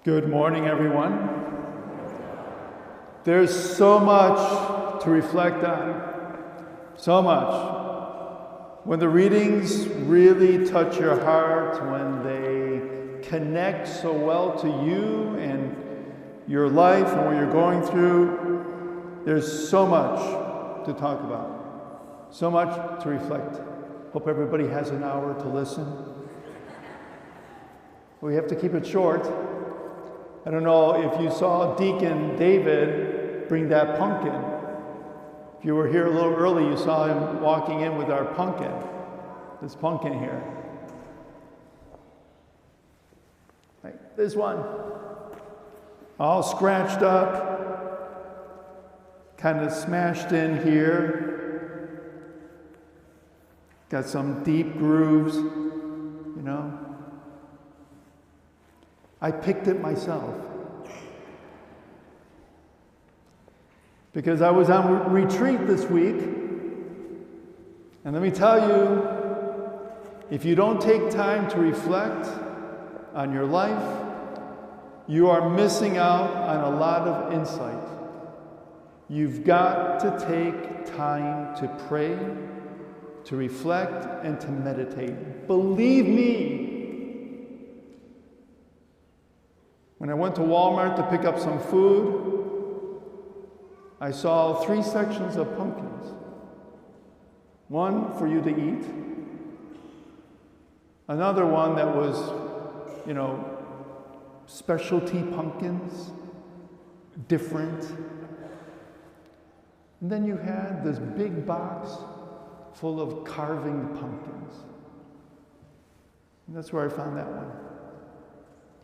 Good morning, everyone. There's so much to reflect on. So much. When the readings really touch your heart, when they connect so well to you and your life and what you're going through, there's so much to talk about. So much to reflect. Hope everybody has an hour to listen. We have to keep it short. I don't know if you saw Deacon David bring that pumpkin. If you were here a little early, you saw him walking in with our pumpkin. This pumpkin here. Right, this one. All scratched up. Kind of smashed in here. Got some deep grooves, you know. I picked it myself because I was on retreat this week, and let me tell you, if you don't take time to reflect on your life, you are missing out on a lot of insight. You've got to take time to pray, to reflect, and to meditate. Believe me. When I went to Walmart to pick up some food, I saw 3 sections of pumpkins. One for you to eat. Another one that was, specialty pumpkins, different. And then you had this big box full of carving pumpkins. And that's where I found that one.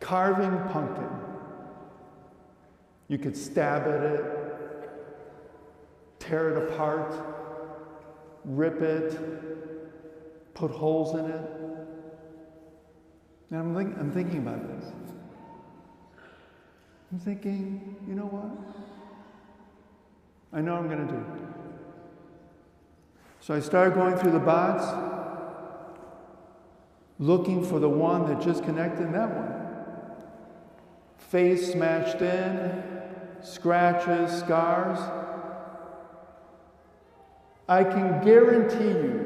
Carving pumpkin. You could stab at it, tear it apart, rip it, put holes in it. And I'm thinking about this. I'm thinking, you know what? I know I'm going to do it. So I started going through the box, looking for the one that just connected, that one. Face smashed in, scratches, scars. I can guarantee you,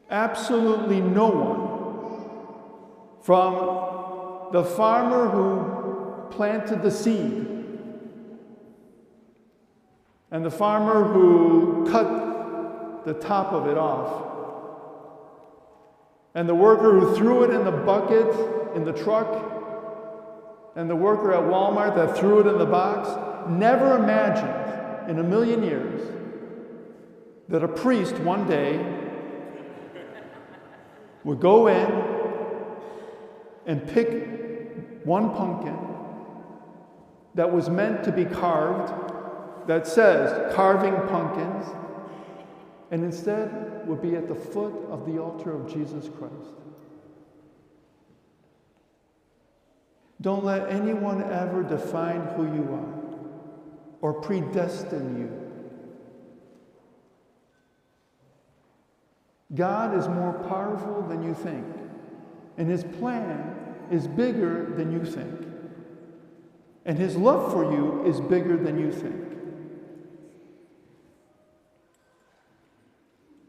absolutely no one, from the farmer who planted the seed, and the farmer who cut the top of it off, and the worker who threw it in the bucket in the truck, and the worker at Walmart that threw it in the box, never imagined in a million years that a priest one day would go in and pick one pumpkin that was meant to be carved, that says carving pumpkins, and instead would be at the foot of the altar of Jesus Christ. Don't let anyone ever define who you are or predestine you. God is more powerful than you think, and His plan is bigger than you think, and His love for you is bigger than you think.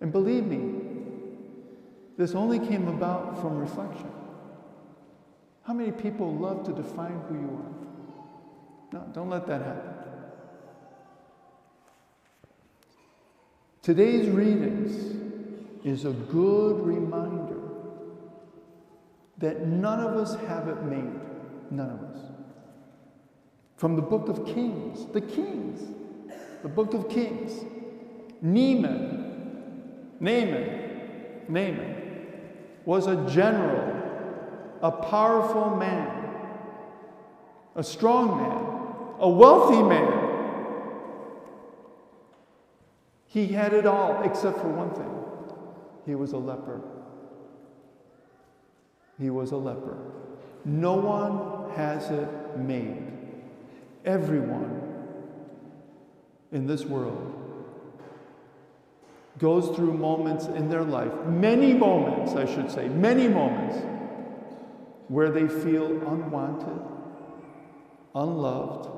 And believe me, this only came about from reflection. How many people love to define who you are? No, don't let that happen. Today's readings is a good reminder that none of us have it made. None of us. From the book of Kings, the book of Kings, Naaman was a general, a powerful man, a strong man, a wealthy man. He had it all except for one thing. He was a leper. He was a leper. No one has it made. Everyone in this world goes through moments in their life, many moments, I should say, many moments, where they feel unwanted, unloved,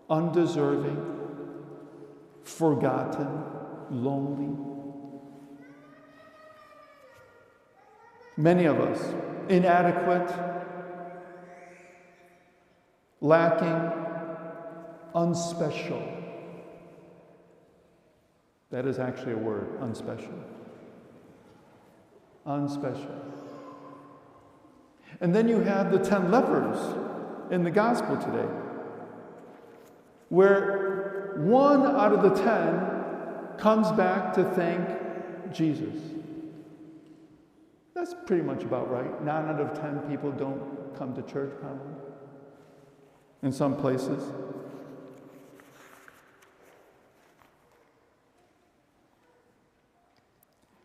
undeserving, forgotten, lonely. Many of us, inadequate, lacking, unspecial. That is actually a word, unspecial. Unspecial. And then you have the 10 lepers in the gospel today, where 1 out of the 10 comes back to thank Jesus. That's pretty much about right. 9 out of 10 people don't come to church, probably, in some places.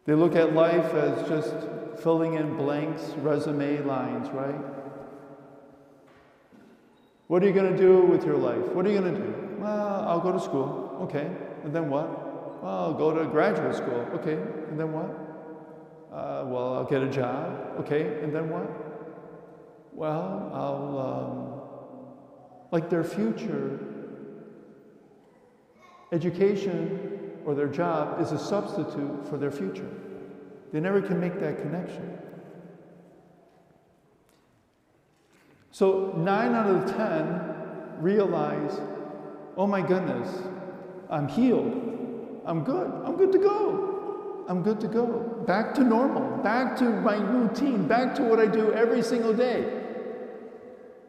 They look at life as just filling in blanks, resume lines, right? What are you going to do with your life? What are you going to do? Well, I'll go to school. Okay. And then what? Well, I'll go to graduate school. Okay. And then what? Well, I'll get a job. Okay. And then what? Well, I'll, like their future education or their job is a substitute for their future. They never can make that connection. So 9 out of 10 realize, oh my goodness, I'm healed. I'm good. I'm good to go. I'm good to go. Back to normal. Back to my routine. Back to what I do every single day.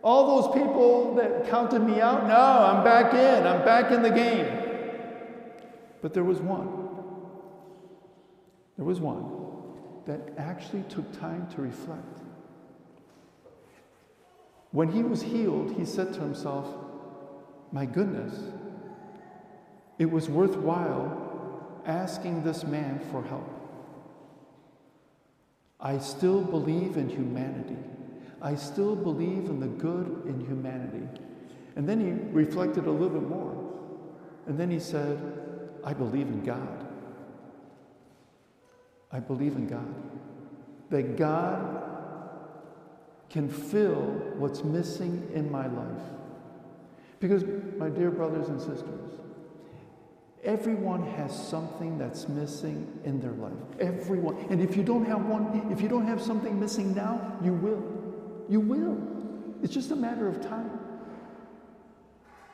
All those people that counted me out, no, I'm back in. I'm back in the game. But there was one. There was one that actually took time to reflect. When he was healed, he said to himself, my goodness, it was worthwhile asking this man for help. I still believe in humanity. I still believe in the good in humanity. And then he reflected a little bit more. And then he said, I believe in God. I believe in God. That God can fill what's missing in my life. Because, my dear brothers and sisters, everyone has something that's missing in their life. Everyone. And if you don't have one, if you don't have something missing now, you will. You will. It's just a matter of time.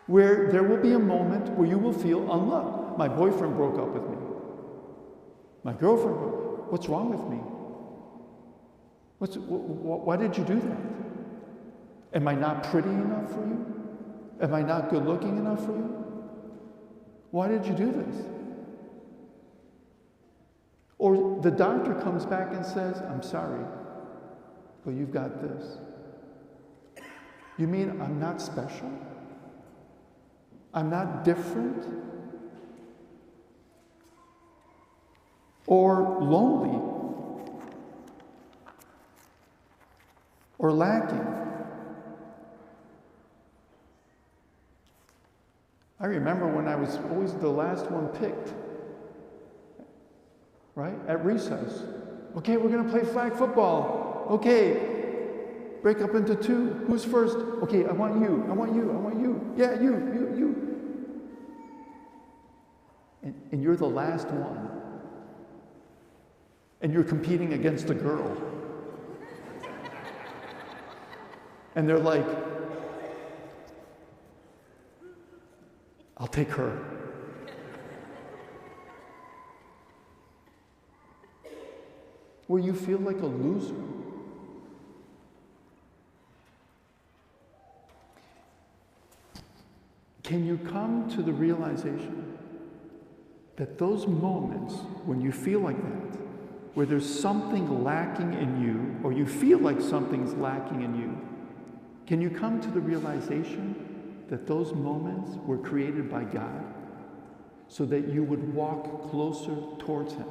Where there will be a moment where you will feel unloved. My boyfriend broke up with me. My girlfriend broke up. What's wrong with me? Why did you do that? Am I not pretty enough for you? Am I not good looking enough for you? Why did you do this? Or the doctor comes back and says, I'm sorry, but you've got this. You mean I'm not special? I'm not different? Or lonely? Or lacking? I remember when I was always the last one picked, right? At recess. Okay, we're going to play flag football. Okay, break up into 2. Who's first? Okay, I want you. I want you. I want you. Yeah, you. And you're the last one. And you're competing against a girl. And they're like, I'll take her. Where you feel like a loser. Can you come to the realization that those moments when you feel like that, where there's something lacking in you, or you feel like something's lacking in you, can you come to the realization that those moments were created by God so that you would walk closer towards Him,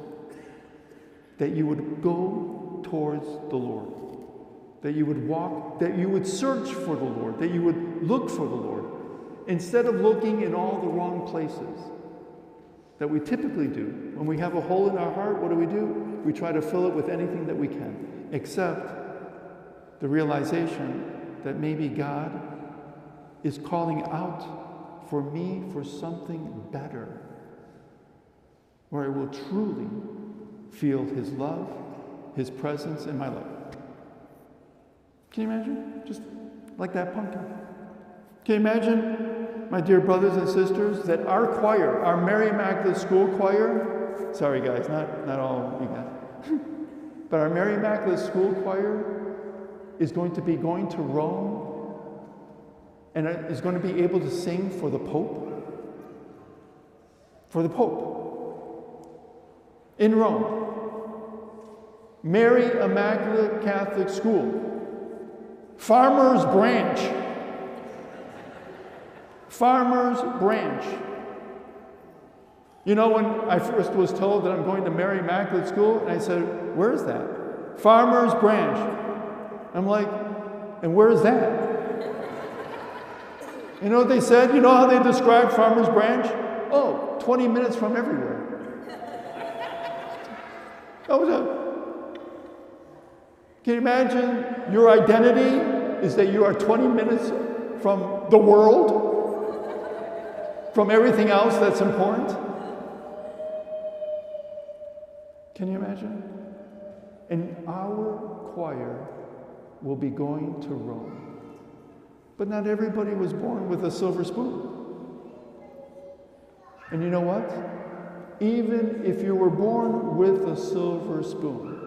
that you would go towards the Lord, that you would walk, that you would search for the Lord, that you would look for the Lord, instead of looking in all the wrong places that we typically do. When we have a hole in our heart, what do? We try to fill it with anything that we can, except the realization that maybe God is calling out for me for something better, where I will truly feel his love, his presence in my life. Can you imagine? Just like that pumpkin. Can you imagine, my dear brothers and sisters, that our choir, our Mary Immaculate School choir, sorry guys, not all you guys, but our Mary Immaculate School choir is going to be going to Rome and is going to be able to sing for the Pope. For the Pope. In Rome. Mary Immaculate Catholic School. Farmers Branch. Farmers Branch. You know, when I first was told that I'm going to Mary Immaculate School, and I said, where is that? Farmers Branch. I'm like, and where is that? You know what they said? You know how they described Farmers Branch? Oh, 20 minutes from everywhere. That was it. Can you imagine your identity is that you are 20 minutes from the world? From everything else that's important? Can you imagine? And our choir will be going to Rome. But not everybody was born with a silver spoon. And you know what? Even if you were born with a silver spoon,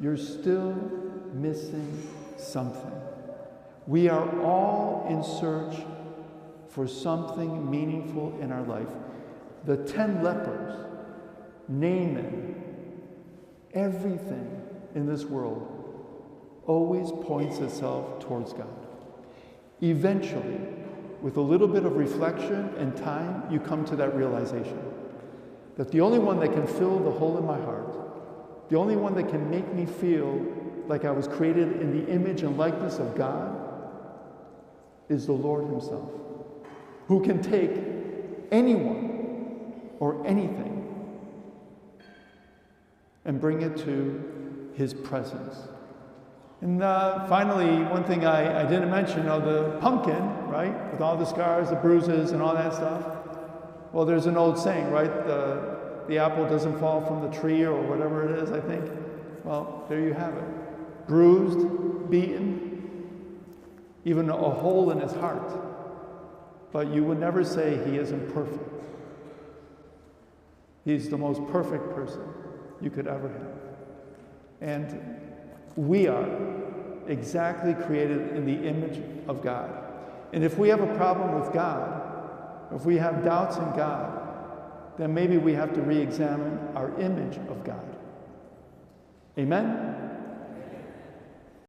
you're still missing something. We are all in search for something meaningful in our life. The 10 lepers, Naaman, everything in this world always points itself towards God. Eventually, with a little bit of reflection and time, you come to that realization that the only one that can fill the hole in my heart, the only one that can make me feel like I was created in the image and likeness of God, is the Lord himself, who can take anyone or anything and bring it to his presence. And finally, one thing I didn't mention, the pumpkin, right? With all the scars, the bruises, and all that stuff. Well, there's an old saying, right? The apple doesn't fall from the tree, or whatever it is, I think. Well, there you have it. Bruised, beaten, even a hole in his heart. But you would never say he isn't perfect. He's the most perfect person you could ever have. And we are exactly created in the image of God. And if we have a problem with God, if we have doubts in God, then maybe we have to re-examine our image of God. Amen?